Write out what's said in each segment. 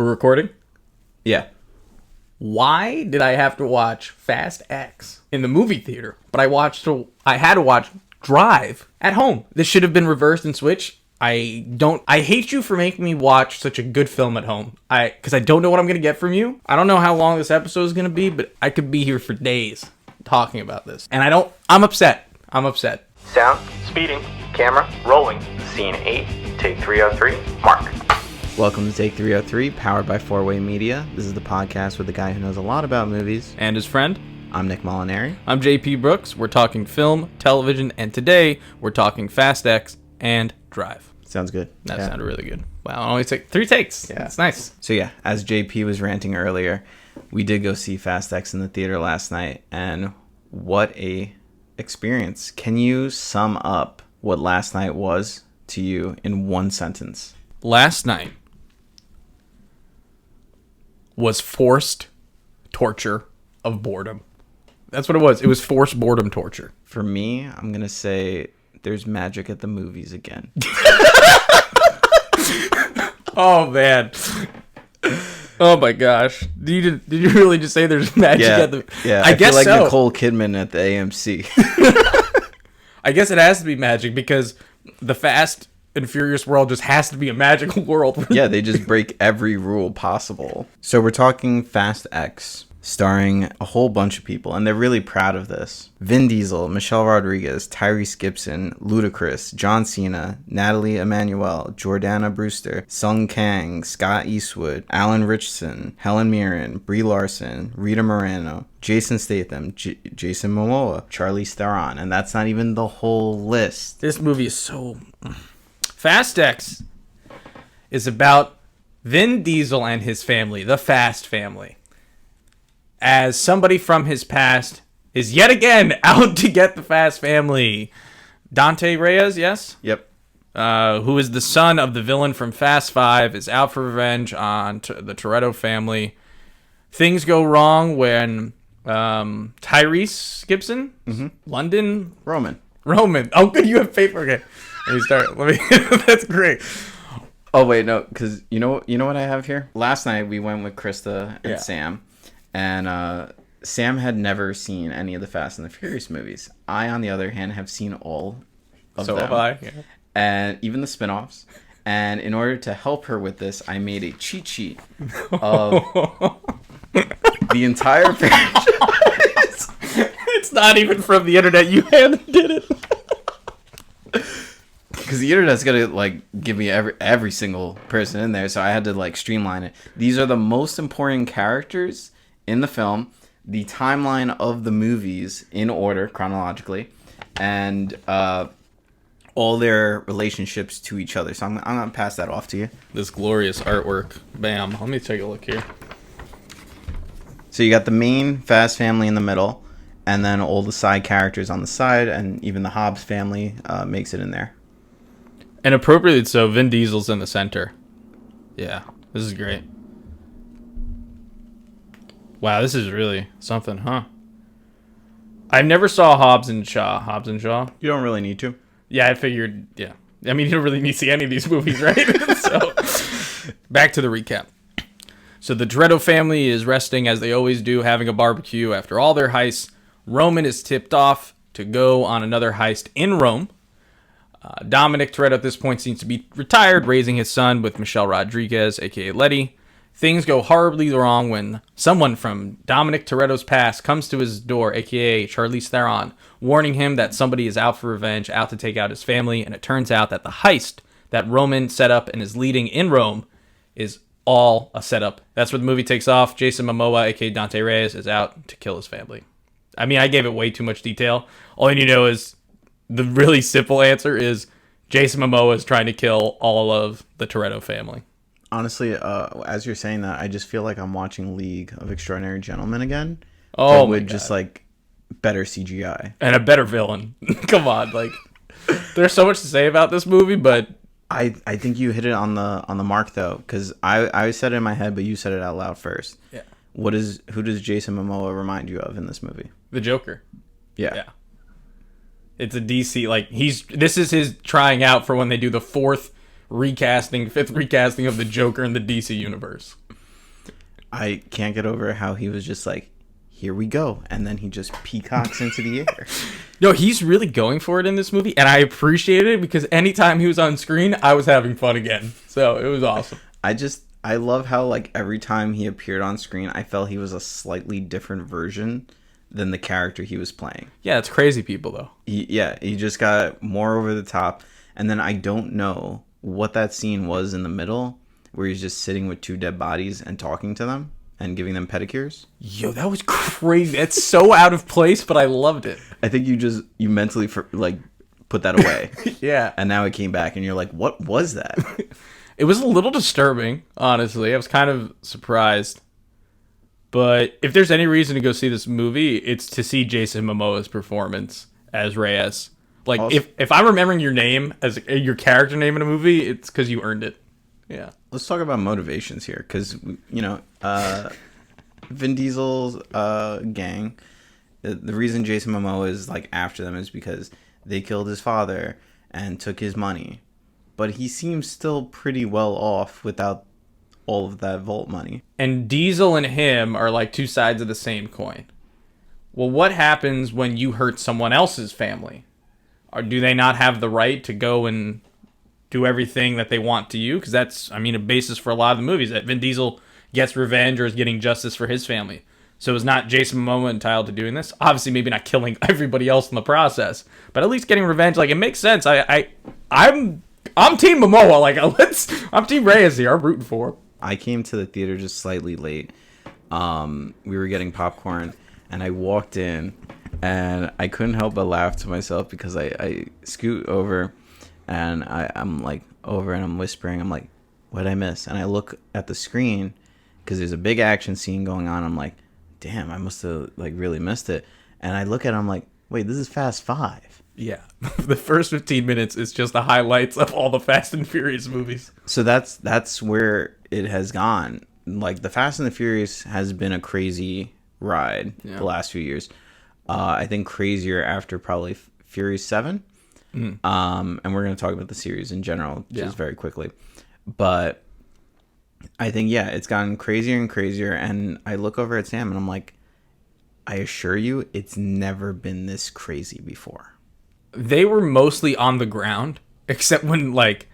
We're recording? Yeah. Why did I have to watch Fast X in the movie theater, but I had to watch Drive at home? This should have been reversed and switched. I hate you for making me watch such a good film at home. Because I don't know what I'm going to get from you. I don't know how long this episode is going to be, but I could be here for days talking about this. And I'm upset. Sound, speeding, camera, rolling. Scene 8, take 303, mark. Welcome to Take 303, powered by 4-Way Media. This is the podcast with the guy who knows a lot about movies. And his friend. I'm Nick Molinari. I'm JP Brooks. We're talking film, television, and today we're talking Fast X and Drive. Sounds good. That sounded really good. Wow, it only took 3 takes. Yeah. That's nice. So yeah, as JP was ranting earlier, we did go see Fast X in the theater last night, and what a experience. Can you sum up what last night was to you in one sentence? Last night was forced torture of boredom. That's what it was. It was forced boredom torture. For me, I'm going to say there's magic at the movies again. Oh, man. Oh, my gosh. Did you really just say there's magic at the... Yeah, I guess feel like so. Nicole Kidman at the AMC. I guess it has to be magic because the Fast and Furious world just has to be a magical world. Yeah, they just break every rule possible. So we're talking Fast X, starring a whole bunch of people, and they're really proud of this. Vin Diesel, Michelle Rodriguez, Tyrese Gibson, Ludacris, John Cena, Natalie Emmanuel, Jordana Brewster, Sung Kang, Scott Eastwood, Alan Ritchson, Helen Mirren, Brie Larson, Rita Moreno, Jason Statham, Jason Momoa, Charlize Theron, and that's not even the whole list. This movie is so... Fast X is about Vin Diesel and his family, the Fast family, as somebody from his past is yet again out to get the Fast family. Dante Reyes, yes? Yep. Who is the son of the villain from Fast 5, is out for revenge on the Toretto family. Things go wrong when Tyrese Gibson, London? Roman. Oh, good, you have paper. Okay, let me start. That's great. Oh, wait, no, because you know what I have here? Last night we went with Krista and Sam. And Sam had never seen any of the Fast and the Furious movies. I, on the other hand, have seen all of them. So have I. Yeah. And even the spin-offs. And in order to help her with this, I made a cheat sheet of the entire franchise. It's not even from the internet. You hand did it. Because the internet's gonna give me every single person in there, so I had to streamline it. These are the most important characters in the film, the timeline of the movies in order chronologically, and all their relationships to each other. So I'm gonna pass that off to you. This glorious artwork. Bam. Let me take a look here. So you got the main Fast family in the middle, and then all the side characters on the side, and even the Hobbs family makes it in there. And appropriately so, Vin Diesel's in the center. Yeah, this is great. Wow, this is really something, huh? I never saw Hobbs and Shaw. You don't really need to. Yeah, I figured, yeah. I mean, you don't really need to see any of these movies, right? So, back to the recap. So the Toretto family is resting, as they always do, having a barbecue after all their heists. Roman is tipped off to go on another heist in Rome. Dominic Toretto at this point seems to be retired, raising his son with Michelle Rodriguez, a.k.a. Letty. Things go horribly wrong when someone from Dominic Toretto's past comes to his door, a.k.a. Charlize Theron, warning him that somebody is out for revenge, out to take out his family, and it turns out that the heist that Roman set up and is leading in Rome is all a setup. That's where the movie takes off. Jason Momoa, a.k.a. Dante Reyes, is out to kill his family. I mean, I gave it way too much detail. All you need to know is the really simple answer is Jason Momoa is trying to kill all of the Toretto family. Honestly, as you're saying that, I just feel like I'm watching League of Extraordinary Gentlemen again. Oh, with just better CGI and a better villain. Come on, there's so much to say about this movie, but I think you hit it on the mark though, because I said it in my head, but you said it out loud first. Yeah. Who does Jason Momoa remind you of in this movie? The Joker. Yeah. It's a DC, this is his trying out for when they do the fifth recasting of the Joker in the DC universe. I can't get over how he was just like, here we go. And then he just peacocks into the air. No, he's really going for it in this movie, and I appreciated it because anytime he was on screen, I was having fun again. So it was awesome. I love how, like, every time he appeared on screen, I felt he was a slightly different version than the character he was playing. Yeah, it's crazy people, though. He just got more over the top. And then I don't know what that scene was in the middle where he's just sitting with two dead bodies and talking to them and giving them pedicures. Yo, that was crazy. That's so out of place, but I loved it. I think you mentally put that away. Yeah. And now it came back and you're like, what was that? It was a little disturbing, honestly. I was kind of surprised. But if there's any reason to go see this movie, it's to see Jason Momoa's performance as Reyes. Like, Also, if I'm remembering your name as your character name in a movie, it's because you earned it. Yeah. let's talk about motivations here. Because, Vin Diesel's gang, the reason Jason Momoa is, like, after them is because they killed his father and took his money. But he seems still pretty well off without all of that vault money. And Diesel and him are like two sides of the same coin. Well, what happens when you hurt someone else's family? Or do they not have the right to go and do everything that they want to you? Because that's, a basis for a lot of the movies, that Vin Diesel gets revenge or is getting justice for his family. So is not Jason Momoa entitled to doing this? Obviously, maybe not killing everybody else in the process, but at least getting revenge. Like, it makes sense. I'm Team Momoa. Like, I'm Team Reyes here. I'm rooting for him. I came to the theater just slightly late. We were getting popcorn, and I walked in, and I couldn't help but laugh to myself because I scoot over, and I'm like over, and I'm whispering. I'm like, what'd I miss? And I look at the screen because there's a big action scene going on. I'm like, damn, I must have like really missed it. And I look at it, I'm like, wait, this is Fast 5. Yeah. The first 15 minutes is just the highlights of all the Fast and Furious movies. So that's where it has gone. Like, the Fast and the Furious has been a crazy ride the last few years. I think crazier after probably Furious 7. And we're going to talk about the series in general just very quickly. But I think, it's gotten crazier and crazier. And I look over at Sam and I'm like, I assure you, it's never been this crazy before. They were mostly on the ground, except when, like,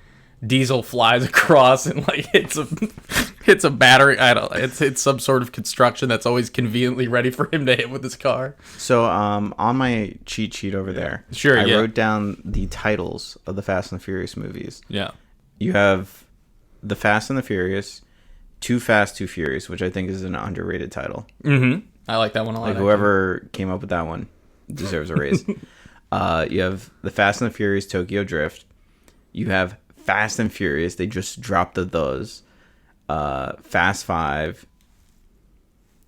Diesel flies across and, like, hits a battery. I don't know. It's some sort of construction that's always conveniently ready for him to hit with his car. So on my cheat sheet over there, Sure, I wrote down the titles of the Fast and the Furious movies. Yeah. You have The Fast and the Furious, Too Fast, Too Furious, which I think is an underrated title. Mm-hmm. I like that one a lot. Like, whoever came up with that one deserves a raise. You have The Fast and the Furious Tokyo Drift. You have Fast and Furious. They just dropped those. Fast 5.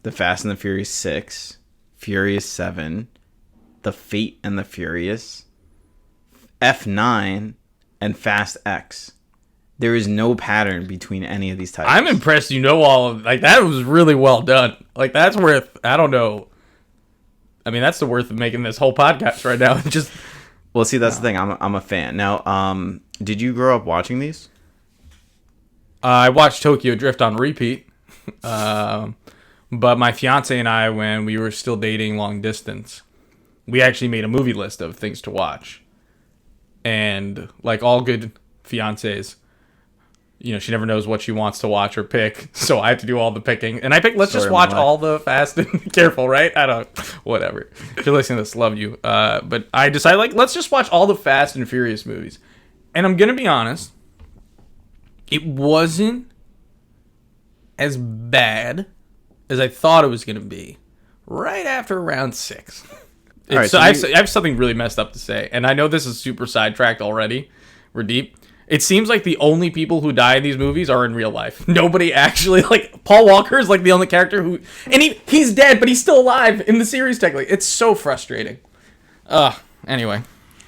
The Fast and the Furious 6. Furious 7. The Fate and the Furious. F9. And Fast X. There is no pattern between any of these titles. I'm impressed you know all of, like, that was really well done. Like, that's worth, I don't know. That's the worth of making this whole podcast right now. Just, well, see, that's the thing. I'm a fan. Now, did you grow up watching these? I watched Tokyo Drift on repeat. But my fiance and I, when we were still dating long distance, we actually made a movie list of things to watch. And like all good fiancés, she never knows what she wants to watch or pick. So I have to do all the picking. And I picked, let's just watch all the Fast and Careful, right? Whatever. If you're listening to this, love you. But I decided, like, let's just watch all the Fast and Furious movies. And I'm going to be honest, it wasn't as bad as I thought it was going to be right after round 6. Right, I have something really messed up to say. And I know this is super sidetracked already. We're deep. It seems like the only people who die in these movies are in real life. Nobody actually, like, Paul Walker is like the only character who, and he's dead, but he's still alive in the series technically. It's so frustrating. Anyway.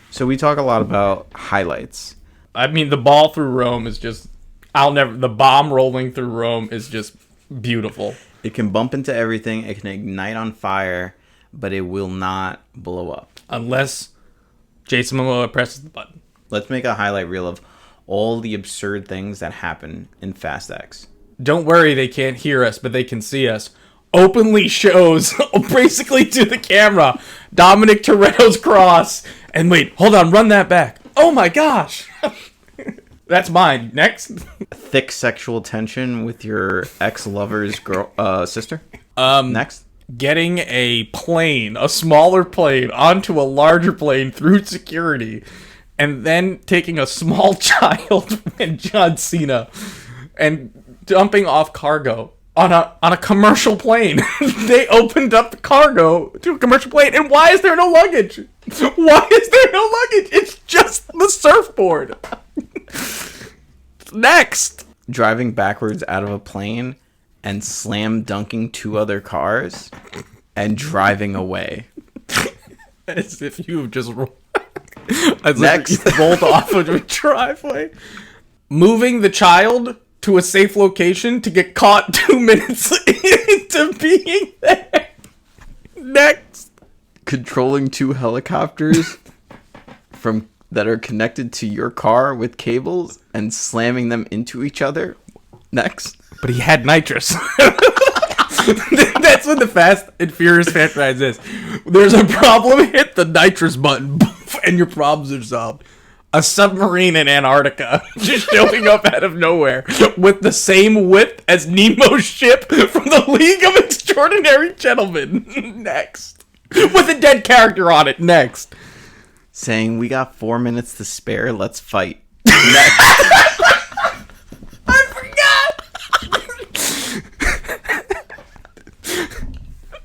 So we talk a lot about highlights. The ball through Rome is just, the bomb rolling through Rome is just beautiful. It can bump into everything. It can ignite on fire, but it will not blow up. Unless Jason Momoa presses the button. Let's make a highlight reel of all the absurd things that happen in Fast X. don't worry, they can't hear us, but they can see us, openly shows, basically to the camera, Dominic Toretto's cross. And wait, hold on, run that back. Oh my gosh. That's mine. Next. Thick sexual tension with your ex-lover's sister. Next. Getting a plane, a smaller plane, onto a larger plane through security, and then taking a small child and John Cena and dumping off cargo on a commercial plane. They opened up the cargo to a commercial plane, and why is there no luggage? Why is there no luggage? It's just the surfboard. Next. Driving backwards out of a plane and slam dunking 2 other cars and driving away. As if you have just Next. rolled off of a driveway. Moving the child to a safe location to get caught 2 minutes into being there. Next. Controlling 2 helicopters that are connected to your car with cables and slamming them into each other. Next. But he had nitrous. That's what the Fast and Furious franchise is. There's a problem, hit the nitrous button, and your problems are solved. A submarine in Antarctica just showing up out of nowhere with the same width as Nemo's ship from the League of Extraordinary Gentlemen. Next. With a dead character on it. Next. Saying, we got 4 minutes to spare, let's fight. Next. I forgot.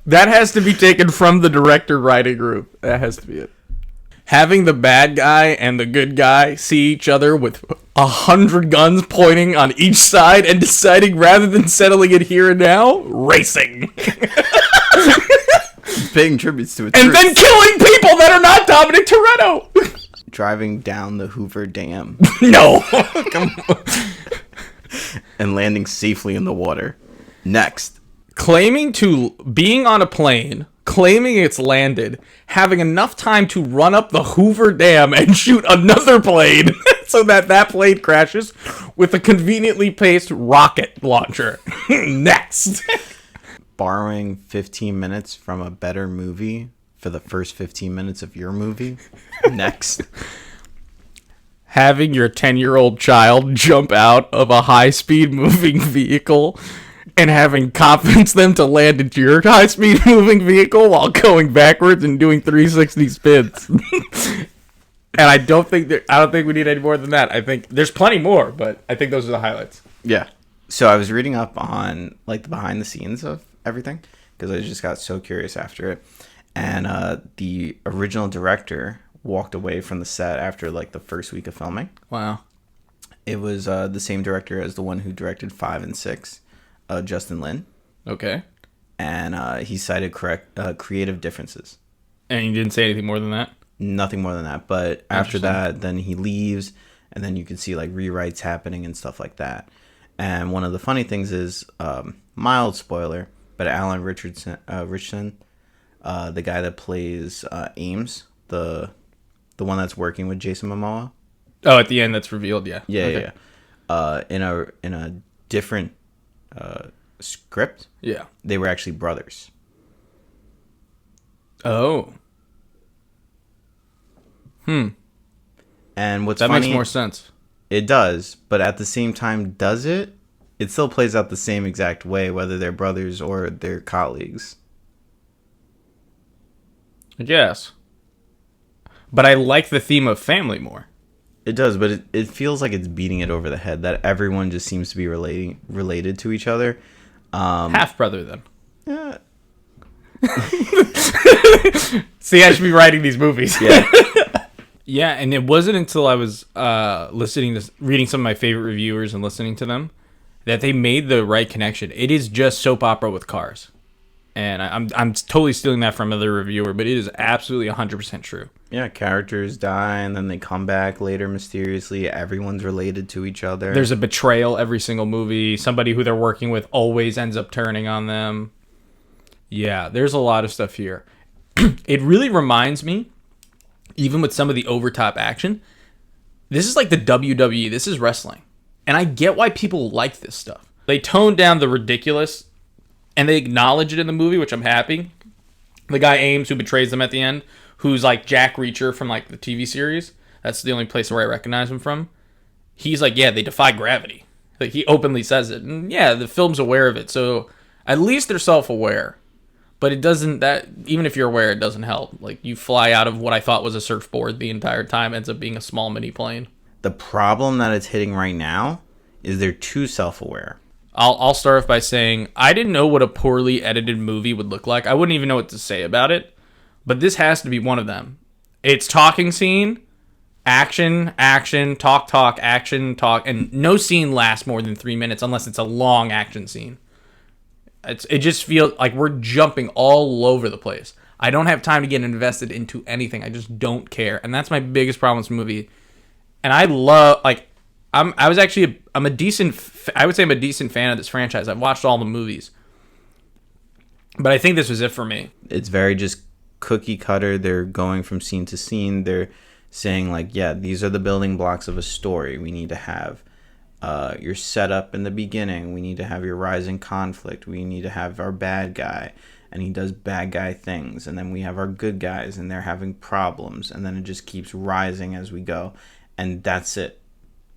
That has to be taken from the director writing room. That has to be it. Having the bad guy and the good guy see each other with 100 guns pointing on each side and deciding rather than settling it here and now, racing. Paying tributes to it. And then killing people that are not Dominic Toretto. Driving down the Hoover Dam. No. Come on. And landing safely in the water. Next. Being on a plane, claiming it's landed, having enough time to run up the Hoover Dam and shoot another plane so that plane crashes with a conveniently paced rocket launcher. Next. Borrowing 15 minutes from a better movie for the first 15 minutes of your movie. Next. Having your 10-year-old child jump out of a high-speed moving vehicle and having confidence them to land into your high-speed moving vehicle while going backwards and doing 360 spins. And I don't think we need any more than that. I think there's plenty more, but I think those are the highlights. Yeah. So I was reading up on like the behind the scenes of everything because I just got so curious after it. And the original director walked away from the set after like the first week of filming. Wow. It was the same director as the one who directed 5 and 6, Justin Lin. Okay. And he cited creative differences. And you didn't say anything more than that? Nothing more than that. But after that, then he leaves, and then you can see like rewrites happening and stuff like that. And one of the funny things is, mild spoiler, but Alan Richardson, the guy that plays Ames, the one that's working with Jason Momoa. Oh, at the end, that's revealed. Yeah. Yeah, Okay. yeah. In a different script. Yeah. They were actually brothers. Oh. And what's That funny, makes more sense. It does, but at the same time, does it? It still plays out the same exact way, whether they're brothers or they're colleagues. I guess. But I like the theme of family more. It does, but it feels like it's beating it over the head that everyone just seems to be related to each other. Half brother, then. Yeah. See, I should be writing these movies. Yeah. Yeah, and it wasn't until I was reading some of my favorite reviewers and listening to them that they made the right connection. It is just soap opera with cars. And I'm totally stealing that from another reviewer, but it is absolutely 100% true. Yeah, characters die and then they come back later mysteriously. Everyone's related to each other. There's a betrayal every single movie. Somebody who they're working with always ends up turning on them. Yeah, there's a lot of stuff here. It really reminds me, even with some of the overtop action, this is like the WWE. This is wrestling. And I get why people like this stuff. They toned down the ridiculous, and they acknowledge it in the movie, which I'm happy. The guy Ames, who betrays them at the end, who's like Jack Reacher from like the TV series. That's the only place where I recognize him from. He's like, yeah, they defy gravity. Like, he openly says it. And yeah, the film's aware of it. So at least they're self-aware. But it doesn't, that even if you're aware, it doesn't help. Like, you fly out of what I thought was a surfboard the entire time, ends up being a small mini plane. The problem that it's hitting right now is they're too self-aware. I'll start off by saying I didn't know what a poorly edited movie would look like. I wouldn't even know what to say about it. But this has to be one of them. It's talking scene, action, talk, action, talk, and no scene lasts more than 3 minutes unless it's a long action scene. It just feels like we're jumping all over the place. I don't have time to get invested into anything. I just don't care, and that's my biggest problem with this movie. And I love, like, I'm a decent fan of this franchise. I've watched all the movies, but I think this was it for me. It's very just cookie cutter. They're going from scene to scene. They're saying, like, yeah, these are the building blocks of a story. We need to have your setup in the beginning. We need to have your rising conflict. We need to have our bad guy, and he does bad guy things. And then we have our good guys, and they're having problems. And then it just keeps rising as we go. And that's it.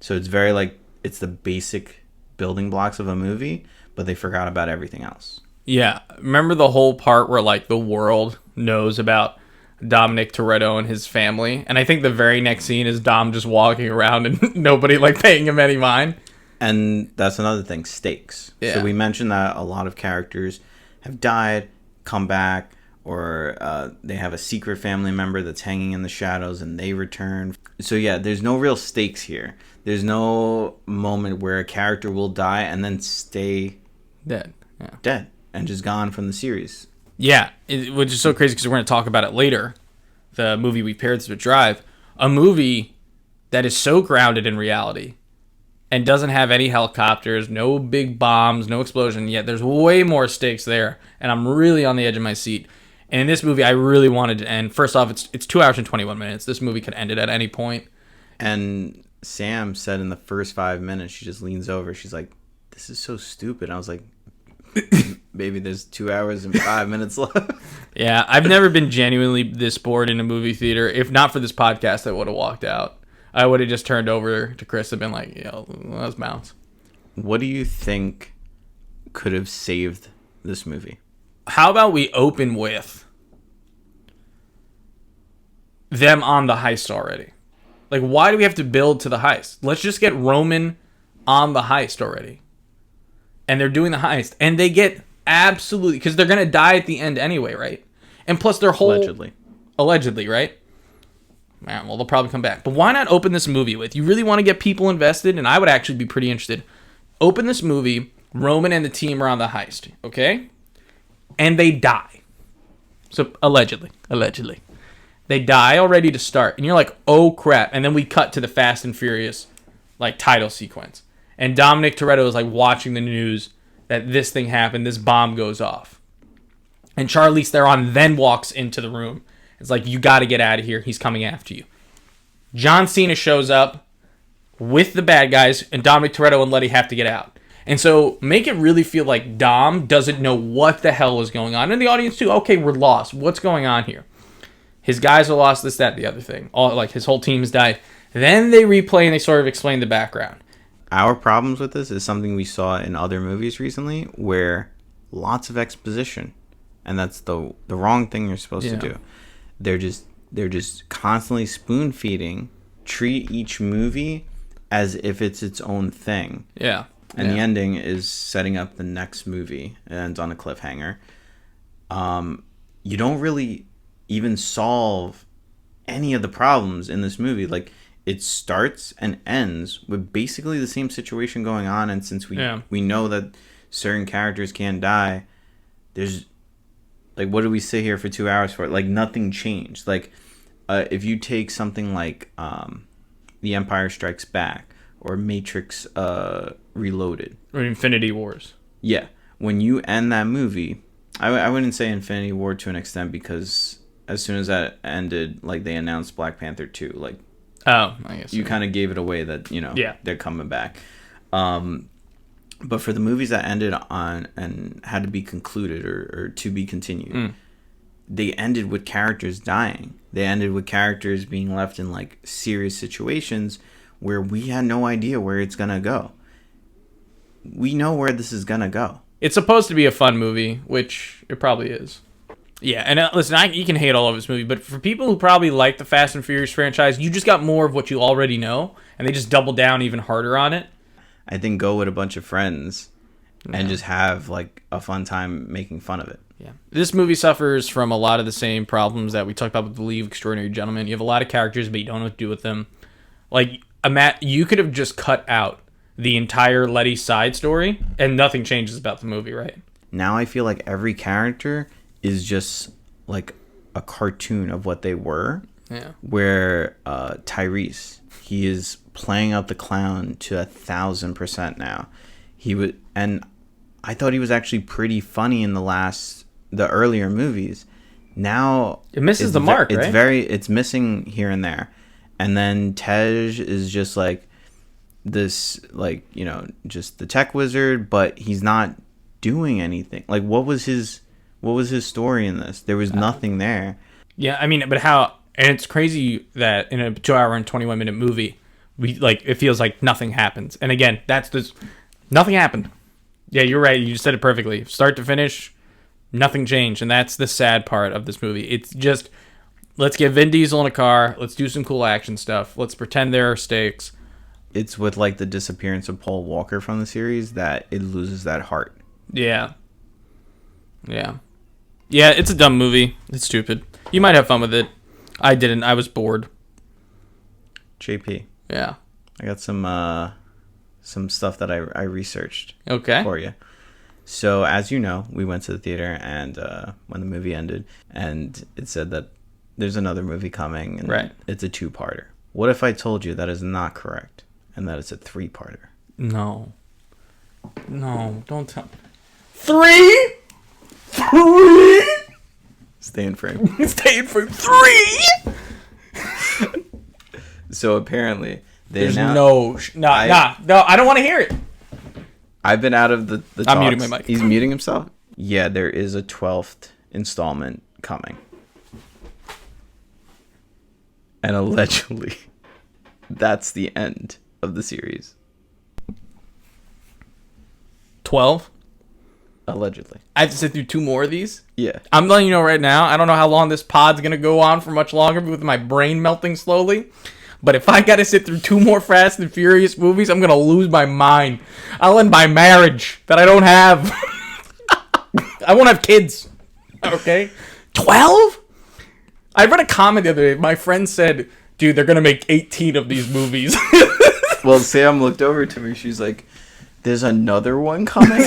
So it's very like, it's the basic building blocks of a movie, but they forgot about everything else. Yeah. Remember the whole part where, like, the world knows about Dominic Toretto and his family? And I think the very next scene is Dom just walking around and nobody, like, paying him any mind. And that's another thing, stakes. Yeah. So we mentioned that a lot of characters have died, come back, or they have a secret family member that's hanging in the shadows and they return. So yeah, there's no real stakes here. There's no moment where a character will die and then stay Dead. and just gone from the series. Yeah, which is so crazy because we're going to talk about it later. The movie we paired this with Drive. A movie that is so grounded in reality and doesn't have any helicopters, no big bombs, no explosion, yet there's way more stakes there. And I'm really on the edge of my seat. And in this movie, I really wanted to end. First off, it's 2 hours and 21 minutes. This movie could end it at any point. And Sam said in the first 5 minutes, she just leans over. She's like, this is so stupid. I was like, maybe there's 2 hours and 5 minutes left. Yeah, I've never been genuinely this bored in a movie theater. If not for this podcast, I would have walked out. I would have just turned over to Chris and been like, yo, let's bounce. What do you think could have saved this movie? How about we open with them on the heist already? Like, why do we have to build to the heist? Let's just get Roman on the heist already. And they're doing the heist. And they get absolutely... Because they're going to die at the end anyway, right? And plus their whole... Allegedly, right? Man, well, they'll probably come back. But why not open this movie with... You really want to get people invested? And I would actually be pretty interested. Open this movie. Roman and the team are on the heist. Okay? And they die. So, allegedly. They die already to start. And you're like, oh, crap. And then we cut to the Fast and Furious, like, title sequence. And Dominic Toretto is, like, watching the news that this thing happened. This bomb goes off. And Charlize Theron then walks into the room. It's like, you got to get out of here. He's coming after you. John Cena shows up with the bad guys. And Dominic Toretto and Letty have to get out. And so make it really feel like Dom doesn't know what the hell is going on. And the audience too, okay, we're lost. What's going on here? His guys are lost, this, that, the other thing. All, like, his whole team's died. Then they replay and they sort of explain the background. Our problems with this is something we saw in other movies recently where lots of exposition. And that's the wrong thing you're supposed to do. They're just constantly spoon feeding, treat each movie as if it's its own thing. Yeah. And the ending is setting up the next movie. It ends on a cliffhanger. You don't really even solve any of the problems in this movie. Like, it starts and ends with basically the same situation going on. And since we know that certain characters can die, there's, like, what do we sit here for 2 hours for? Like, nothing changed. Like, if you take something like The Empire Strikes Back, or Matrix Reloaded. Or Infinity Wars. Yeah. When you end that movie, I wouldn't say Infinity War to an extent, because as soon as that ended, like, they announced Black Panther 2. Like, oh, I guess you kind of gave it away that, you know, they're coming back. But for the movies that ended on and had to be concluded or to be continued, they ended with characters dying. They ended with characters being left in like serious situations where we had no idea where it's gonna go. We know where this is gonna go. It's supposed to be a fun movie, which it probably is. Yeah, and listen, you can hate all of this movie, but for people who probably like the Fast and Furious franchise, you just got more of what you already know, and they just double down even harder on it. I think go with a bunch of friends and just have like a fun time making fun of it. Yeah, this movie suffers from a lot of the same problems that we talked about with the League of Extraordinary Gentlemen. You have a lot of characters, but you don't know what to do with them. Like, you could have just cut out the entire Letty side story, and nothing changes about the movie, right? Now I feel like every character is just like a cartoon of what they were. Yeah. Where Tyrese, he is playing up the clown to 1,000% now. And I thought he was actually pretty funny in the earlier movies. Now it misses the mark, right? It's missing here and there. And then Tej is just like this, like, you know, just the tech wizard, but he's not doing anything. Like, what was his story in this? There was nothing there. Yeah, I mean, but how? And it's crazy that in a 2-hour and 21-minute movie, it feels like nothing happens. And again, nothing happened. Yeah, you're right. You just said it perfectly. Start to finish, nothing changed, and that's the sad part of this movie. It's just, let's get Vin Diesel in a car. Let's do some cool action stuff. Let's pretend there are stakes. It's with like the disappearance of Paul Walker from the series that it loses that heart. Yeah. It's a dumb movie. It's stupid. You might have fun with it. I didn't. I was bored. JP. Yeah. I got some stuff that I researched. Okay. For you. So as you know, we went to the theater and when the movie ended, and it said that there's another movie coming, and right. It's a 2-parter. What if I told you that is not correct, and that it's a 3-parter? No, don't tell me. 3? 3? Stay in frame. Stay in frame. 3? So apparently, there's no. I don't want to hear it. I've been out of the talks. I'm muting my mic. He's muting himself? Yeah, there is a 12th installment coming. And allegedly, that's the end of the series. 12? Allegedly. I have to sit through 2 more of these? Yeah. I'm letting you know right now, I don't know how long this pod's going to go on for much longer with my brain melting slowly. But if I got to sit through 2 more Fast and Furious movies, I'm going to lose my mind. I'll end my marriage that I don't have. I won't have kids. Okay? 12? I read a comment the other day. My friend said, dude, they're going to make 18 of these movies. Well, Sam looked over to me. She's like, there's another one coming?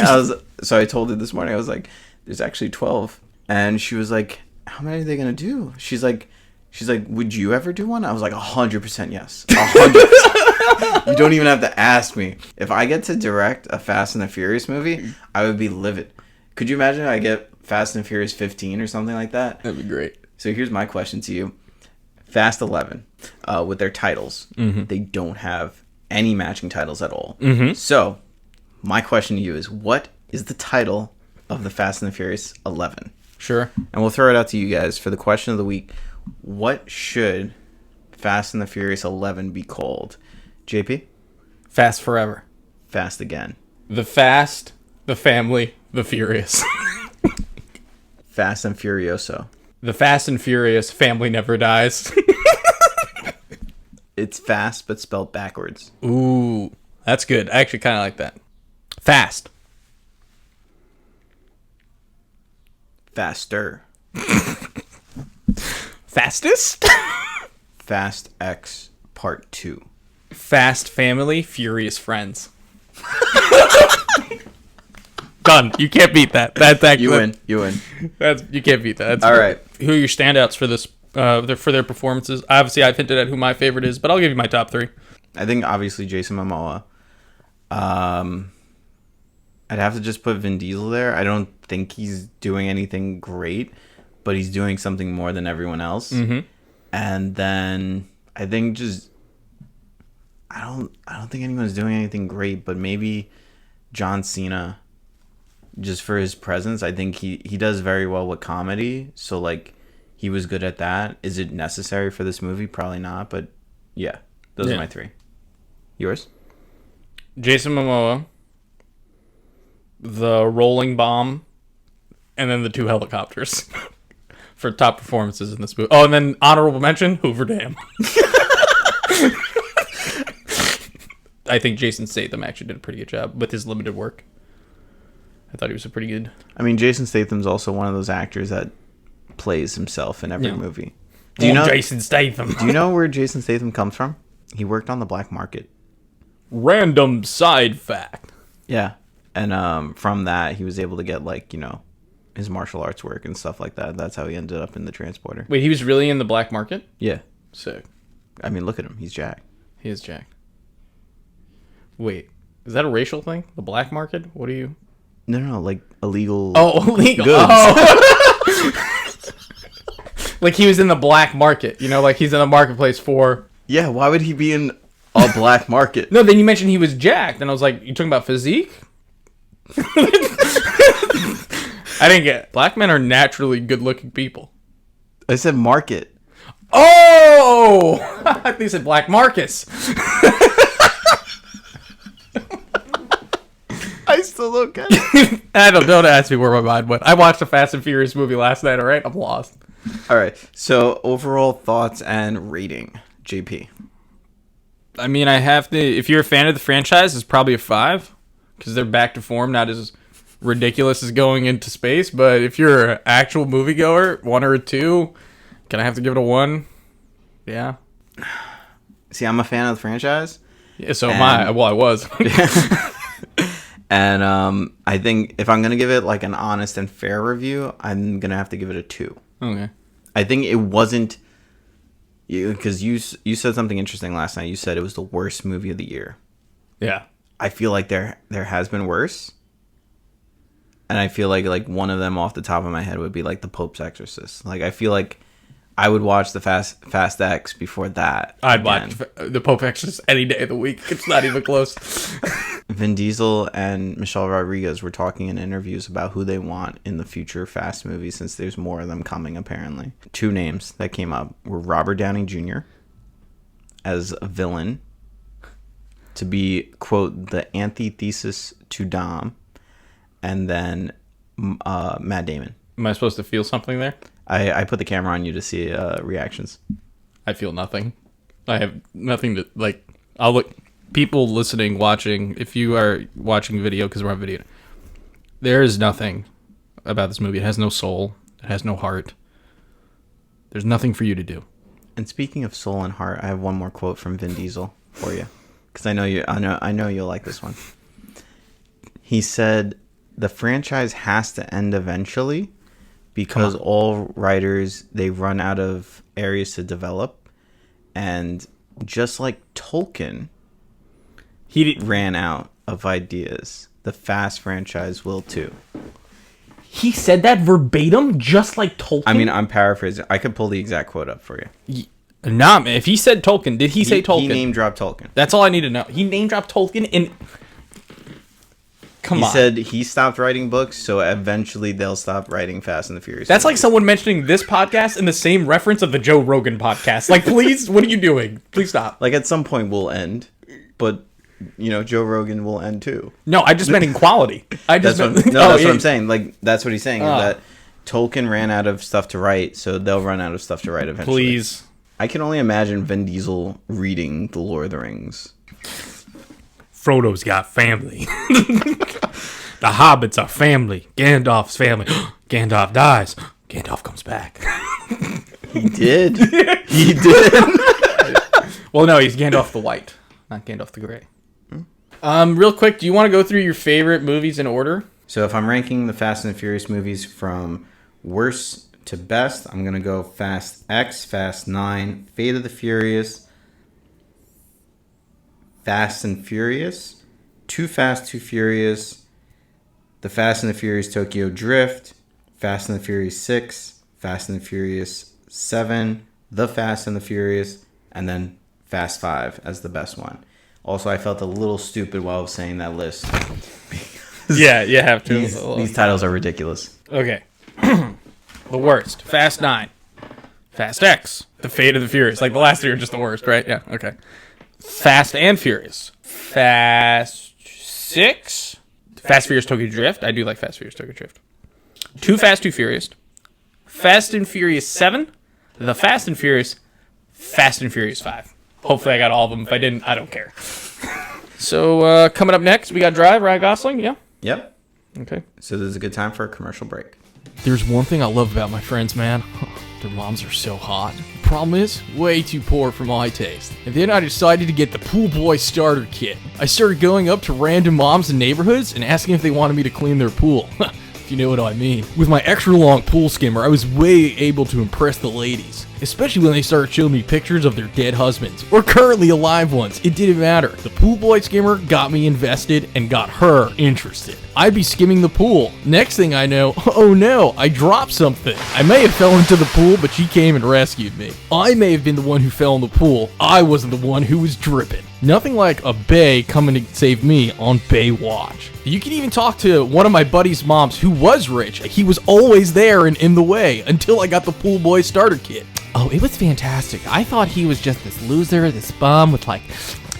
So I told her this morning, I was like, there's actually 12. And she was like, how many are they going to do? She's like, would you ever do one? I was like, 100% yes. 100%. You don't even have to ask me. If I get to direct a Fast and the Furious movie, I would be livid. Could you imagine if I get Fast and Furious 15 or something like that? That'd be great. So here's my question to you. Fast 11, with their titles, they don't have any matching titles at all. So my question to you is, what is the title of the Fast and the Furious 11? Sure. And we'll throw it out to you guys for the question of the week. What should Fast and the Furious 11 be called? JP? Fast Forever. Fast Again. The Fast, the Family, the Furious. Fast and Furioso. The Fast and Furious Family Never Dies. It's fast, but spelled backwards. Ooh, that's good. I actually kind of like that. Fast. Faster. Fastest? Fast X Part 2. Fast Family, Furious Friends. Done. You can't beat that. That's actually, You win. you can't beat that. That's all right. Who are your standouts for this? For their performances? Obviously, I've hinted at who my favorite is, but I'll give you my top 3. I think obviously Jason Momoa. I'd have to just put Vin Diesel there. I don't think he's doing anything great, but he's doing something more than everyone else. And then I think I don't think anyone's doing anything great, but maybe John Cena, just for his presence. I think he does very well with comedy. So, like, he was good at that. Is it necessary for this movie? Probably not. But, yeah. Those are my 3. Yours? Jason Momoa, the rolling bomb, and then the 2 helicopters for top performances in this movie. Oh, and then honorable mention, Hoover Dam. I think Jason Statham actually did a pretty good job with his limited work. I thought he was a pretty good... I mean, Jason Statham's also one of those actors that plays himself in every movie. Do you know Jason Statham? Do you know where Jason Statham comes from? He worked on the black market. Random side fact. Yeah. And from that, he was able to get, like, you know, his martial arts work and stuff like that. That's how he ended up in the transporter. Wait, he was really in the black market? Yeah. Sick. I mean, look at him. He's jacked. He is jacked. Wait, is that a racial thing? The black market? What are you... No, like illegal. Oh, illegal. Goods. Oh. Like he was in the black market, you know, like he's in the marketplace for... Yeah, why would he be in a black market? No, then you mentioned he was jacked, and I was like, you talking about physique? I didn't get it. Black men are naturally good-looking people. I said market. Oh! I think you said Black Marcus. I still don't get it. Don't ask me where my mind went. I watched a Fast and Furious movie last night, all right? I'm lost. All right. So, overall thoughts and rating. JP. I mean, I have to... If you're a fan of the franchise, it's probably a 5. Because they're back to form, not as ridiculous as going into space. But if you're an actual moviegoer, 1 or a 2, can I have to give it a 1? Yeah. See, I'm a fan of the franchise. Yeah, so am I. Well, I was. And I think if I'm going to give it like an honest and fair review, I'm going to have to give it a 2. Okay. I think it wasn't... Because you said something interesting last night. You said it was the worst movie of the year. Yeah. I feel like there has been worse. And I feel like one of them off the top of my head would be like The Pope's Exorcist. Like, I feel like I would watch the Fast X before that. I'd watch The Pope Exorcist any day of the week. It's not even close. Vin Diesel and Michelle Rodriguez were talking in interviews about who they want in the future Fast movies, since there's more of them coming, apparently. 2 names that came up were Robert Downey Jr. as a villain, to be, quote, the antithesis to Dom, and then Matt Damon. Am I supposed to feel something there? I put the camera on you to see reactions. I feel nothing. I have nothing to, like, I'll look... People listening, watching, if you are watching video, because we're on video, there is nothing about this movie. It has no soul. It has no heart. There's nothing for you to do. And speaking of soul and heart, I have one more quote from Vin Diesel for you, because I know you'll like this one. He said, "The franchise has to end eventually, because all writers, they run out of areas to develop, and just like Tolkien ran out of ideas, the Fast franchise will too." He said that verbatim, just like Tolkien? I mean, I'm paraphrasing. I could pull the exact quote up for you. Nah, man. If he said Tolkien, did he say Tolkien? He name dropped Tolkien. That's all I need to know. He name dropped Tolkien and... Come on. He said he stopped writing books, so eventually they'll stop writing Fast and the Furious. That's like someone mentioning this podcast in the same reference of the Joe Rogan podcast. Like, please, what are you doing? Please stop. Like, at some point we'll end, but... You know, Joe Rogan will end too. No, I just meant in quality. That's what I'm saying. Like, that's what he's saying. Is that Tolkien ran out of stuff to write, so they'll run out of stuff to write eventually. Please. I can only imagine Vin Diesel reading The Lord of the Rings. Frodo's got family. The hobbits are family. Gandalf's family. Gandalf dies. Gandalf comes back. He did. He did. Well, no, he's Gandalf the White, not Gandalf the Grey. Real quick, do you want to go through your favorite movies in order? So if I'm ranking the Fast and the Furious movies from worst to best, I'm going to go Fast X, Fast 9, Fate of the Furious, Fast and Furious, Too Fast, Too Furious, The Fast and the Furious Tokyo Drift, Fast and the Furious 6, Fast and the Furious 7, The Fast and the Furious, and then Fast 5 as the best one. Also, I felt a little stupid while I was saying that list Yeah, you have to. These titles are ridiculous. Okay. The worst. Fast 9. Fast X. The Fate of the Furious. Like the last three are just the worst, right? Yeah, okay. Fast and Furious. Fast 6. Fast Furious Tokyo Drift. I do like Fast Furious Tokyo Drift. Too Fast, Too Furious. Fast and Furious 7. The Fast and Furious. Fast and Furious 5. Hopefully I got all of them. If I didn't, I don't care. So, coming up next, we got Drive, Ryan Gosling. Yeah? Yep. Okay. So this is a good time for a commercial break. There's one thing I love about my friends, man. Their moms are so hot. The problem is, way too poor for my taste. And then I decided to get the Pool Boy Starter Kit. I started going up to random moms in neighborhoods and asking if they wanted me to clean their pool. If you know what I mean. With my extra long pool skimmer, I was way able to impress the ladies. Especially when they started showing me pictures of their dead husbands, or currently alive ones. It didn't matter. The Pool Boy skimmer got me invested and got her interested. I'd be skimming the pool. Next thing I know, oh no, I dropped something. I may have fell into the pool, but she came and rescued me. I may have been the one who fell in the pool. I wasn't the one who was dripping. Nothing like a bae coming to save me on Baywatch. You can even talk to one of my buddy's moms who was rich. He was always there and in the way until I got the Pool Boy Starter Kit. Oh, it was fantastic. I thought he was just this loser, this bum with like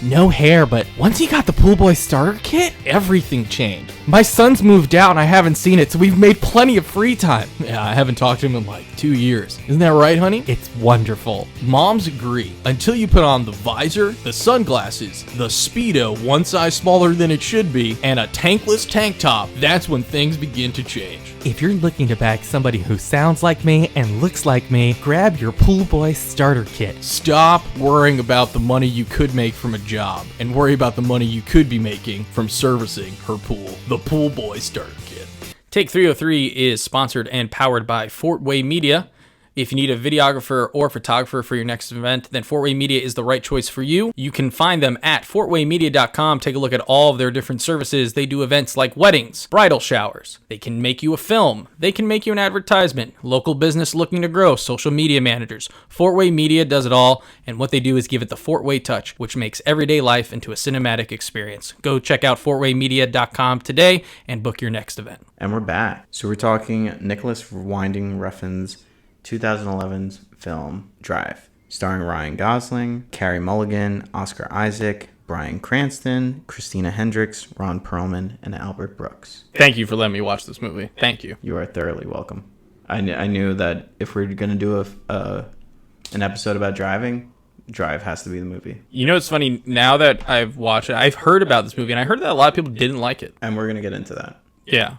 no hair, but once he got the Pool Boy Starter Kit, everything changed. My son's moved out and I haven't seen it, so we've made plenty of free time. Yeah, I haven't talked to him in like 2 years. Isn't that right, honey? It's wonderful. Moms agree. Until you put on the visor, the sunglasses, the Speedo one size smaller than it should be, and a tankless tank top, that's when things begin to change. If you're looking to bag somebody who sounds like me and looks like me, grab your Pool Boy Starter Kit. Stop worrying about the money you could make from a job and worry about the money you could be making from servicing her pool. The Pool Boy Starter Kit. Take 303 is sponsored and powered by Fort Way Media. If you need a videographer or photographer for your next event, then Fort Way Media is the right choice for you. You can find them at fortwaymedia.com. Take a look at all of their different services. They do events like weddings, bridal showers. They can make you a film. They can make you an advertisement. Local business looking to grow, social media managers. Fort Way Media does it all, and what they do is give it the Fort Way touch, which makes everyday life into a cinematic experience. Go check out fortwaymedia.com today and book your next event. And we're back. So we're talking Nicholas Winding Refn's 2011's film Drive, starring Ryan Gosling, Carey Mulligan, Oscar Isaac, Bryan Cranston, Christina Hendricks, Ron Perlman, and Albert Brooks. Thank you for letting me watch this movie. Thank you. You are thoroughly welcome. I knew that if we're going to do an episode about driving, Drive has to be the movie. You know, it's funny, now that I've watched it, I've heard about this movie, and I heard that a lot of people didn't like it. And we're going to get into that. Yeah.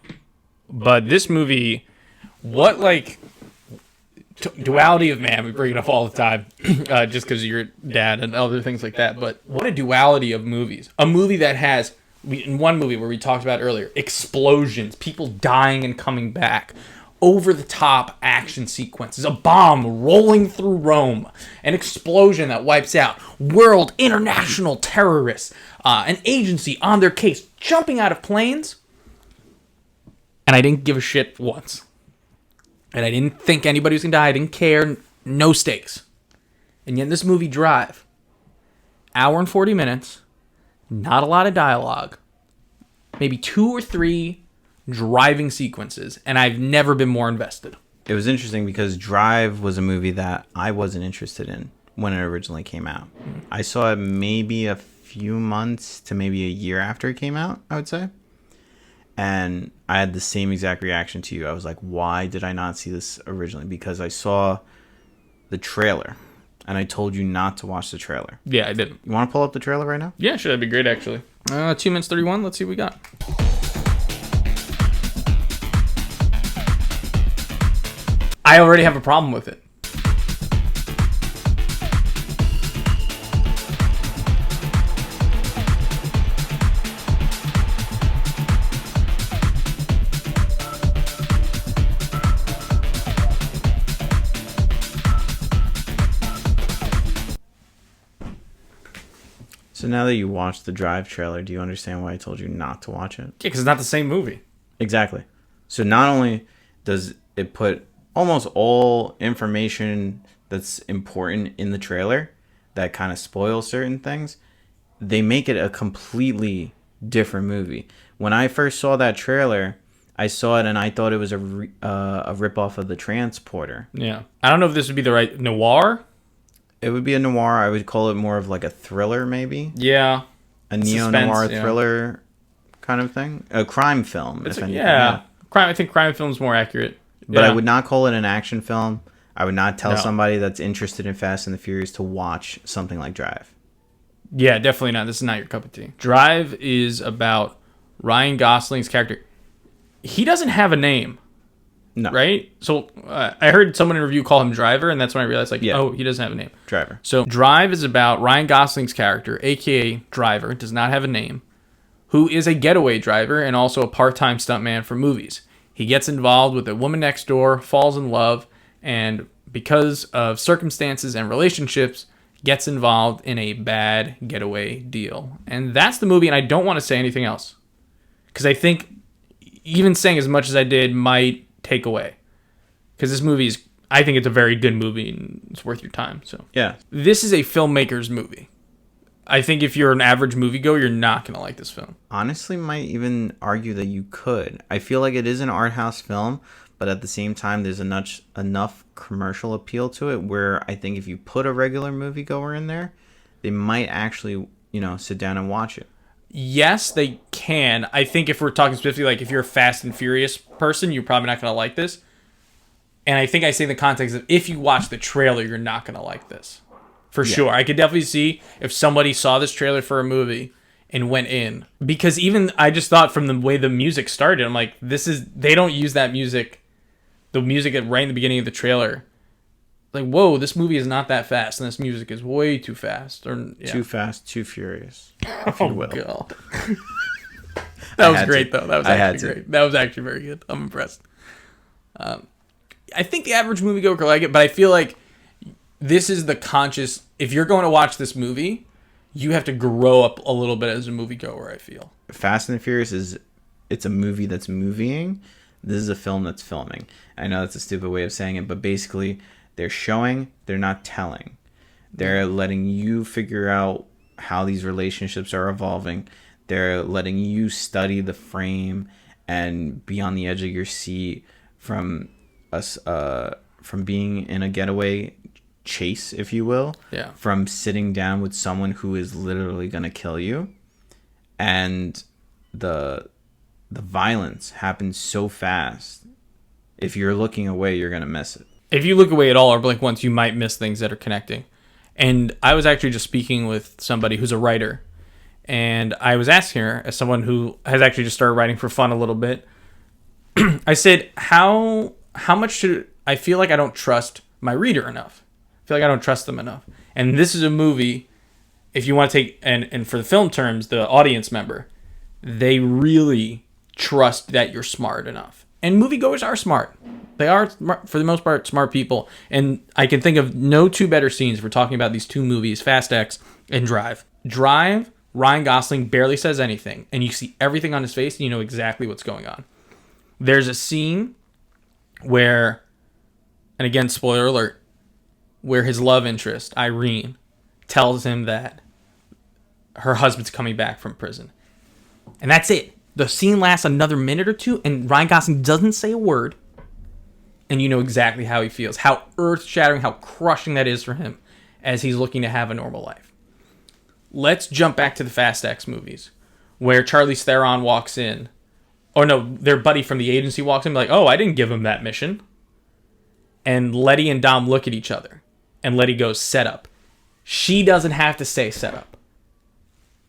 But this movie, what, like... duality of man, we bring it up all the time just because of your dad and other things like that, but what a duality of movies. A movie that has, in one movie where we talked about earlier, explosions, people dying and coming back, over the top action sequences, a bomb rolling through Rome, an explosion that wipes out world international terrorists, an agency on their case jumping out of planes, and I didn't give a shit once. And I didn't think anybody was going to die. I didn't care. No stakes. And yet this movie, Drive, hour and 40 minutes, not a lot of dialogue, maybe 2 or 3 driving sequences, and I've never been more invested. It was interesting because Drive was a movie that I wasn't interested in when it originally came out. I saw it maybe a few months to maybe a year after it came out, I would say. And I had the same exact reaction to you. I was like, why did I not see this originally? Because I saw the trailer, and I told you not to watch the trailer. Yeah, I didn't. You want to pull up the trailer right now? Yeah, sure. That'd be great, actually. 2 minutes 31. Let's see what we got. I already have a problem with it. So now that you watched the Drive trailer, do you understand why I told you not to watch it? Yeah, because it's not the same movie. Exactly. So not only does it put almost all information that's important in the trailer that kind of spoils certain things, they make it a completely different movie. When I first saw that trailer, I saw it and I thought it was a ripoff of The Transporter. Yeah. I don't know if this would be the right noir. It would be a noir. I would call it more of like a thriller, maybe. Yeah. A neo-noir yeah. thriller kind of thing. A crime film, if anything. Crime. I think crime film's more accurate. But Yeah. I would not call it an action film. I would not tell No. somebody that's interested in Fast and the Furious to watch something like Drive. Yeah, definitely not. This is not your cup of tea. Drive is about Ryan Gosling's character. He doesn't have a name, No. right? So I heard someone in a review call him Driver, and that's when I realized, like, Yeah. oh, he doesn't have a name. Driver. So Drive is about Ryan Gosling's character, a.k.a. Driver, does not have a name, who is a getaway driver and also a part-time stuntman for movies. He gets involved with a woman next door, falls in love, and because of circumstances and relationships, gets involved in a bad getaway deal. And that's the movie, and I don't want to say anything else. Because I think even saying as much as I did might take away. Because this movie is, I think it's a very good movie, and it's worth your time. So Yeah. this is a filmmaker's movie. I think if you're an average moviegoer, you're not going to like this film. Honestly, might even argue that you could. I feel like it is an art house film, but at the same time, there's enough commercial appeal to it where I think if you put a regular moviegoer in there, they might actually, sit down and watch it. Yes, they can. I think if we're talking specifically, like if you're a Fast and Furious person, you're probably not going to like this. And I think I say in the context of if you watch the trailer, you're not going to like this. For sure. I could definitely see if somebody saw this trailer for a movie and went in. Because even I just thought from the way the music started, I'm like, they don't use that music, the music right in the beginning of the trailer. Like, whoa, this movie is not that fast, and this music is way too fast. Too fast, too furious, if you will. God. That was great, though. That was I had actually to. great. That was actually very good. I'm impressed. I think the average moviegoer could like it, but I feel like this is the conscious. If you're going to watch this movie, you have to grow up a little bit as a moviegoer, I feel. Fast and the Furious it's a movie that's movieing. This is a film that's filming. I know that's a stupid way of saying it, but basically they're showing, they're not telling. They're letting you figure out how these relationships are evolving. They're letting you study the frame and be on the edge of your seat from being in a getaway chase, if you will. Yeah. From sitting down with someone who is literally going to kill you. And the violence happens so fast. If you're looking away, you're going to miss it. If you look away at all or blink once, you might miss things that are connecting. And I was actually just speaking with somebody who's a writer, and I was asking her, as someone who has actually just started writing for fun a little bit, I said, how much should I feel like I don't trust my reader enough? I feel like I don't trust them enough. And this is a movie, if you want to take, and for the film terms, the audience member, they really trust that you're smart enough. And moviegoers are smart. They are, for the most part, smart people. And I can think of no two better scenes if we're talking about these two movies, Fast X and Drive. Drive, Ryan Gosling barely says anything. And you see everything on his face and you know exactly what's going on. There's a scene where, and again, spoiler alert, where his love interest, Irene, tells him that her husband's coming back from prison. And that's it. The scene lasts another minute or two, and Ryan Gosling doesn't say a word. And you know exactly how he feels, how earth-shattering, how crushing that is for him as he's looking to have a normal life. Let's jump back to the Fast X movies, where Charlize Theron walks in. Or no, their buddy from the agency walks in, like, oh, I didn't give him that mission. And Letty and Dom look at each other, and Letty goes, set up. She doesn't have to say set up.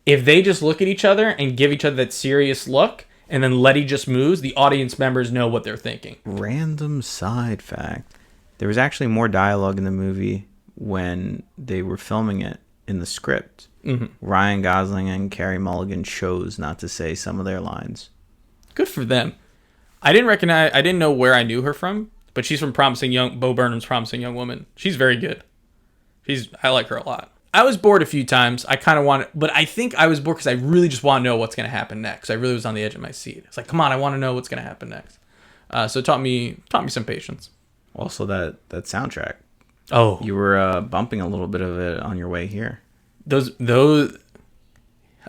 If they just look at each other and give each other that serious look, and then Letty just moves, the audience members know what they're thinking. Random side fact. There was actually more dialogue in the movie when they were filming it in the script. Mm-hmm. Ryan Gosling and Carey Mulligan chose not to say some of their lines. Good for them. I didn't know where I knew her from, but she's from Bo Burnham's Promising Young Woman. She's very good. I like her a lot. I was bored a few times. I kind of wanted, but I think I was bored because I really just want to know what's going to happen next. I really was on the edge of my seat. It's like, come on, I want to know what's going to happen next. So it taught me some patience. Also, that soundtrack. Oh, You were bumping a little bit of it on your way here. those.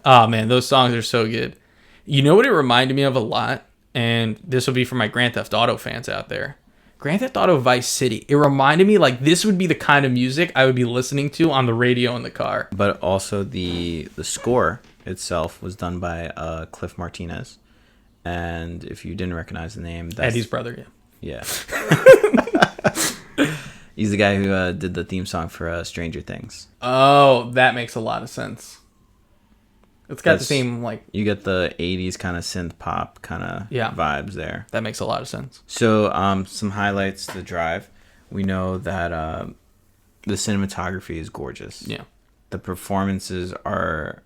Oh man, those songs are so good. You know what it reminded me of a lot? And this will be for my Grand Theft Auto fans out there. Grand Theft Auto Vice City. It reminded me like this would be the kind of music I would be listening to on the radio in the car. But also the score itself was done by Cliff Martinez. And if you didn't recognize the name, that's Eddie's brother, yeah. Yeah. He's the guy who did the theme song for Stranger Things. Oh, that makes a lot of sense. It's got the That's- same, like, You get the 80s kind of synth pop kind of Yeah. vibes there. that makes a lot of sense. So some highlights to the drive. We know that the cinematography is gorgeous. Yeah. The performances are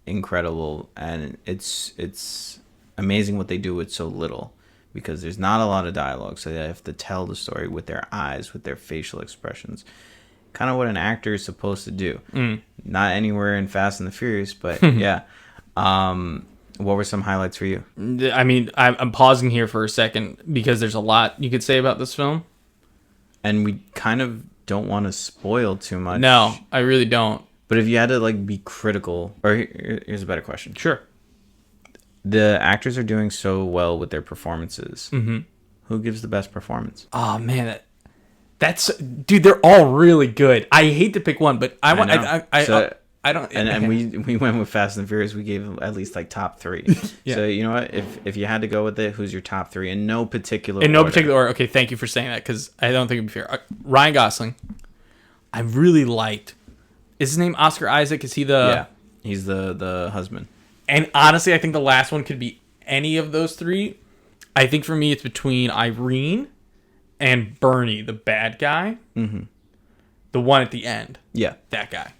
incredible, and it's amazing what they do with so little, because there's not a lot of dialogue, so they have to tell the story with their eyes, with their facial expressions, kind of what an actor is supposed to do. Not anywhere in Fast and the Furious, but yeah. What were some highlights for you? I mean, I'm pausing here for a second because there's a lot you could say about this film. And we kind of don't want to spoil too much. No, I really don't. But if you had to like be critical, or here's a better question. Sure. The actors are doing so well with their performances. Mm-hmm. Who gives the best performance? Oh, man. That's... Dude, they're all really good. I hate to pick one, but I want... I don't... And we went with Fast and Furious. We gave at least like top 3. Yeah. So you know what? If you had to go with it, who's your top 3 in no particular In no order? particular order. Okay, thank you for saying that, because I don't think it'd be fair. Ryan Gosling. I really liked... Is his name Oscar Isaac? Is he the... Yeah, he's the husband. And honestly, I think the last one could be any of those 3. I think for me, it's between Irene and Bernie, the bad guy. Mm-hmm. The one at the end. Yeah. That guy.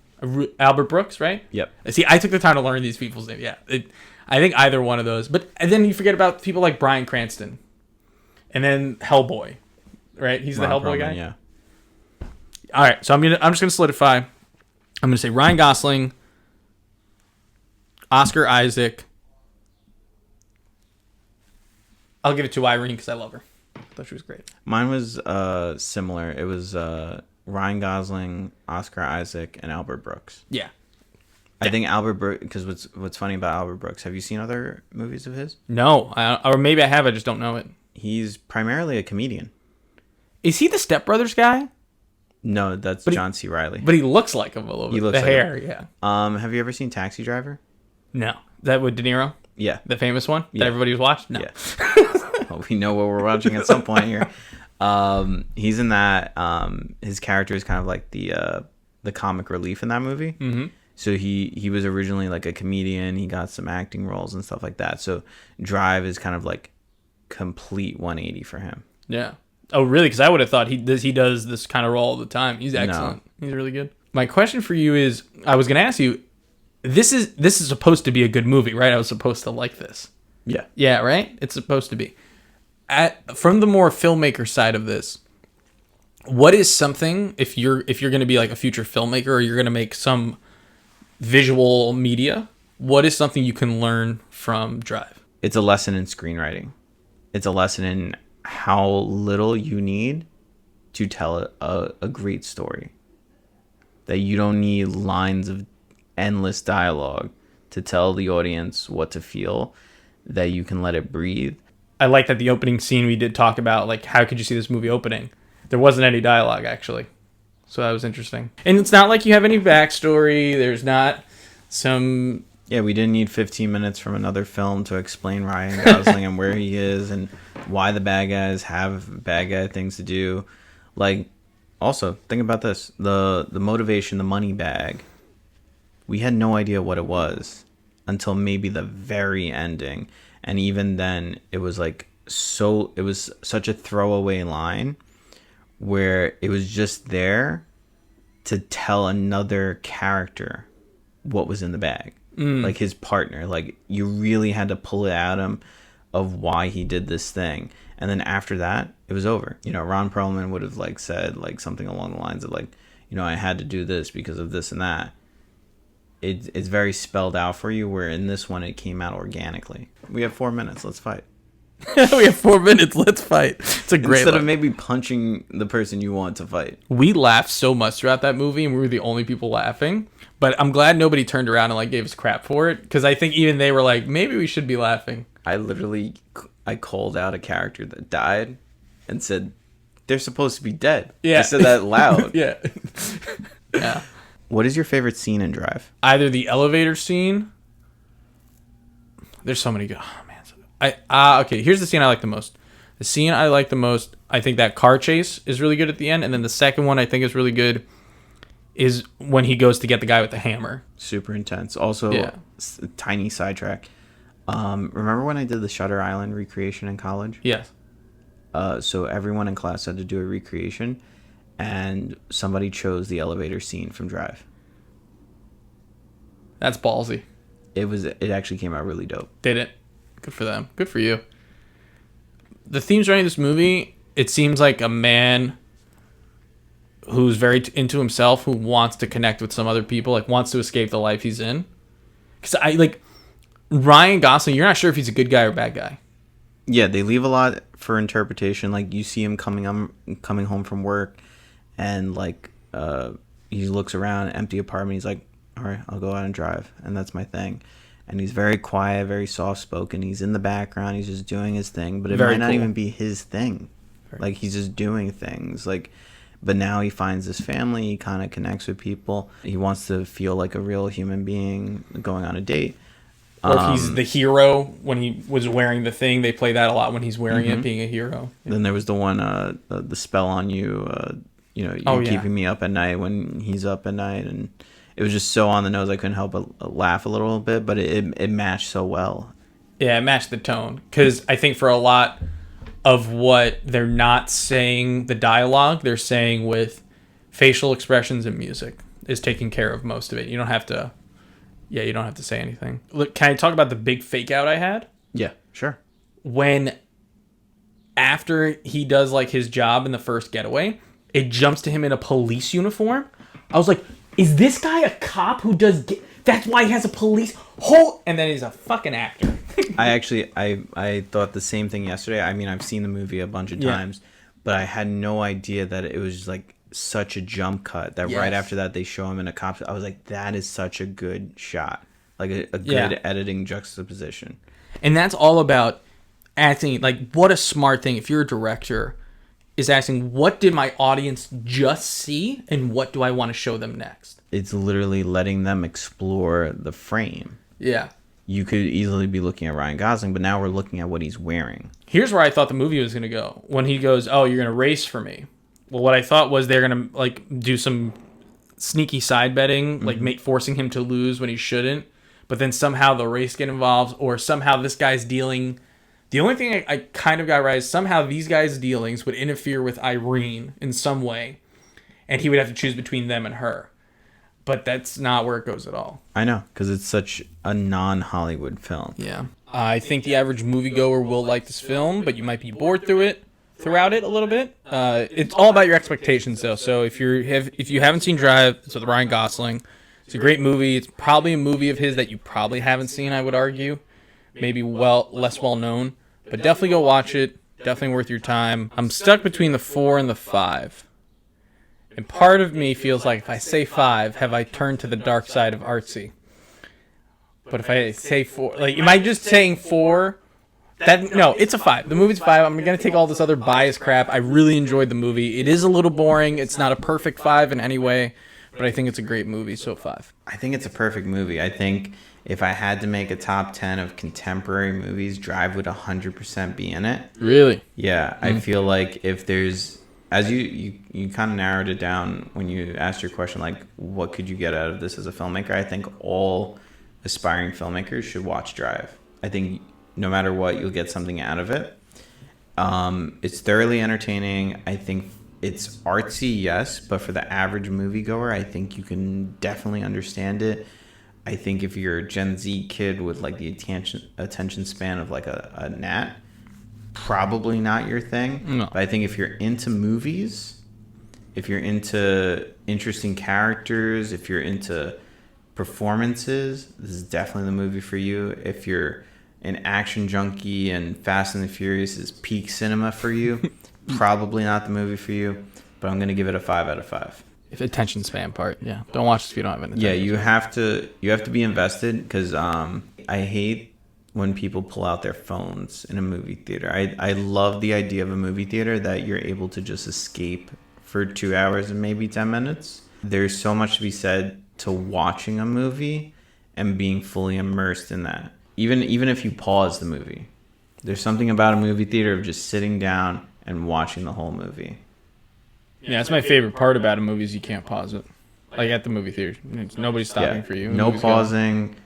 Albert Brooks, right? Yep. See, I took the time to learn these people's names. Yeah. I think either one of those. But and then you forget about people like Bryan Cranston. And then Hellboy. Right? He's the Ron Hellboy Perlman, guy? Yeah. All right. So I'm just gonna solidify. I'm gonna say Ryan Gosling, Oscar Isaac. I'll give it to Irene because I love her. I thought she was great. Mine was similar. It was Ryan Gosling, Oscar Isaac, and Albert Brooks. Yeah. I think Albert Brooks, because what's funny about Albert Brooks, have you seen other movies of his? No, or maybe I have. I just don't know it. He's primarily a comedian. Is he the Step Brothers guy? No, that's John C. Reilly. But he looks like him a little bit. He looks the like hair, yeah. Have you ever seen Taxi Driver? No. Is that with De Niro? Yeah. The famous one that Yeah. everybody was watched? No. Yeah. Well, we know what we're watching at some point here. He's in that. His character is kind of like the comic relief in that movie. Mm-hmm. So he was originally like a comedian. He got some acting roles and stuff like that. So Drive is kind of like complete 180 for him. Yeah. Oh, really? Because I would have thought he does this kind of role all the time. He's excellent. He's really good. My question for you is, I was going to ask you, this is supposed to be a good movie, right? I was supposed to like this. Yeah. Yeah, right? It's supposed to be. From the more filmmaker side of this, what is something, if you're going to be like a future filmmaker or you're going to make some visual media, what is something you can learn from Drive? It's a lesson in screenwriting. It's a lesson in how little you need to tell a great story. That you don't need lines of endless dialogue to tell the audience what to feel, that you can let it breathe. I like that the opening scene we did talk about, like, how could you see this movie opening? There wasn't any dialogue, actually. So that was interesting. And it's not like you have any backstory. There's not some... Yeah, we didn't need 15 minutes from another film to explain Ryan Gosling and where he is and why the bad guys have bad guy things to do. Like, also, think about this. The motivation, the money bag, we had no idea what it was until maybe the very ending. And even then, it was like it was such a throwaway line where it was just there to tell another character what was in the bag. Like his partner. Like, you really had to pull it out of him of why he did this thing. And then after that, it was over. You know, Ron Perlman would have like said like something along the lines of like, you know, I had to do this because of this and that. It's very spelled out for you, where in this one it came out organically. We have 4 minutes. Let's fight. We have 4 minutes. Let's fight. It's a great Instead of line. maybe punching the person you want to fight. We laughed so much throughout that movie, and we were the only people laughing. But I'm glad nobody turned around and like gave us crap for it, because I think even they were like, maybe we should be laughing. I called out a character that died and said, they're supposed to be dead. Yeah. I said that loud. Yeah. Yeah. What is your favorite scene in Drive? Either the elevator scene. There's so many good. Oh man. Okay. Here's the scene I like the most. The scene I like the most, I think that car chase is really good at the end, and then the second one I think is really good is when he goes to get the guy with the hammer. Super intense. Also, Yeah. a tiny sidetrack. Remember when I did the Shutter Island recreation in college? Yes. So everyone in class had to do a recreation, and somebody chose the elevator scene from Drive. That's ballsy. It actually came out really dope. Did it. Good for them. Good for you. The themes running this movie, it seems like a man who's very into himself, who wants to connect with some other people, like wants to escape the life he's in. Because Ryan Gosling, you're not sure if he's a good guy or a bad guy. Yeah, they leave a lot for interpretation. Like, you see him coming home from work, and he looks around, empty apartment. He's like, all right, I'll go out and drive, and that's my thing. And he's very quiet, very soft spoken. He's in the background. He's just doing his thing, but it Very might not cool. even be his thing. Like, he's just doing things. But now he finds this family. He kind of connects with people. He wants to feel like a real human being going on a date. Or if he's the hero when he was wearing the thing. They play that a lot when he's wearing it, being a hero. Then there was the one, the spell on you. You're keeping me up at night when he's up at night, and it was just so on the nose. I couldn't help but laugh a little bit, but it matched so well. Yeah, it matched the tone. Because I think for a lot of what they're not saying, the dialogue, they're saying with facial expressions and music is taking care of most of it. You don't have to say anything. Look, can I talk about the big fake out I had? Yeah, sure. When after he does like his job in the first getaway, it jumps to him in a police uniform. I was like, is this guy a cop who does that's why he has a police and then he's a fucking actor. I thought the same thing yesterday. I mean, I've seen the movie a bunch of times, but I had no idea that it was like such a jump cut that right after that they show him in a cop. I was like, that is such a good shot, like a good editing juxtaposition. And that's all about acting. Like, what a smart thing if you're a director is asking, what did my audience just see and what do I want to show them next? It's literally letting them explore the frame. Yeah. You could easily be looking at Ryan Gosling, but now we're looking at what he's wearing. Here's where I thought the movie was going to go. When he goes, oh, you're going to race for me. Well, what I thought was they're going to like do some sneaky side betting, like forcing him to lose when he shouldn't. But then somehow the race get involved, or somehow this guy's dealing. The only thing I kind of got right is somehow these guys' dealings would interfere with Irene in some way, and he would have to choose between them and her. But that's not where it goes at all. I know, because it's such a non-Hollywood film. Yeah. I think the average moviegoer will like this film, but you might be bored throughout it a little bit. It's all about your expectations, though. So if you haven't seen Drive, it's with Ryan Gosling. It's a great movie. It's probably a movie of his that you probably haven't seen, I would argue. Maybe less well known. But definitely go watch it. Definitely worth your time. I'm stuck between the 4 and the 5. And part of me feels like if I say 5, have I turned to the dark side of artsy? But if I say 4, like, am I just saying 4? No, it's a 5. The movie's 5. I'm going to take all this other bias crap. I really enjoyed the movie. It is a little boring. It's not a perfect 5 in any way, but I think it's a great movie, so 5. I think it's a perfect movie. I think if I had to make a top 10 of contemporary movies, Drive would 100% be in it. Really? Yeah, I feel like if there's, as you kind of narrowed it down when you asked your question, like, what could you get out of this as a filmmaker? I think all aspiring filmmakers should watch Drive. I think no matter what, you'll get something out of it. It's thoroughly entertaining. I think it's artsy, yes, but for the average moviegoer, I think you can definitely understand it. I think if you're a Gen Z kid with like the attention span of like a gnat, probably not your thing. No. But I think if you're into movies, if you're into interesting characters, if you're into performances, this is definitely the movie for you. If you're an action junkie and Fast and the Furious is peak cinema for you, probably not the movie for you, but I'm going to give it a 5 out of 5. If attention span part, yeah. Don't watch this if you don't have an attention. Yeah, you have to be invested because I hate when people pull out their phones in a movie theater. I love the idea of a movie theater that you're able to just escape for 2 hours and maybe 10 minutes. There's so much to be said to watching a movie and being fully immersed in that. Even if you pause the movie, there's something about a movie theater of just sitting down and watching the whole movie. Yeah, that's my favorite part about a movie is you can't pause it. Like at the movie theater, nobody's stopping for you. No pausing.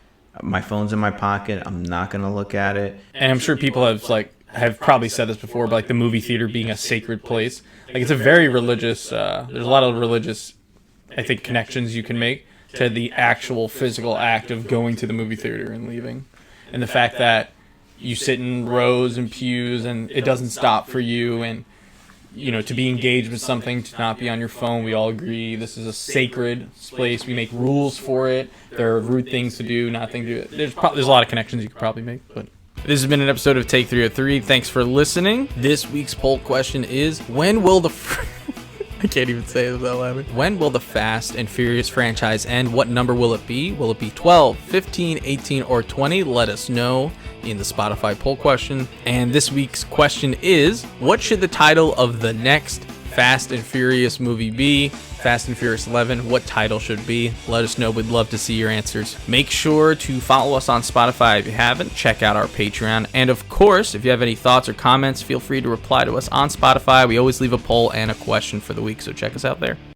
My phone's in my pocket. I'm not gonna look at it. And I'm sure people have probably said this before, but like the movie theater being a sacred place. Like it's a very religious. There's a lot of religious, I think, connections you can make to the actual physical act of going to the movie theater and leaving, and the fact that you sit in rows and pews and it doesn't stop for you, and to be engaged with something, to not be on your phone. We all agree this is a sacred place. We make rules for it. There are rude things to do, not things to do. There's a lot of connections you could probably make. But this has been an episode of Take 303. Thanks for listening. This week's poll question is: when will the I can't even say it without laughing. When will the Fast and Furious franchise end? What number will it be? Will it be 12, 15, 18, or 20? Let us know in the Spotify poll question. And this week's question is: what should the title of the next Fast and Furious movie be? Fast and Furious 11, what title should it be? Let us know. We'd love to see your answers. Make sure to follow us on Spotify if you haven't. Check out our Patreon. And of course, if you have any thoughts or comments, feel free to reply to us on Spotify. We always leave a poll and a question for the week, so check us out there.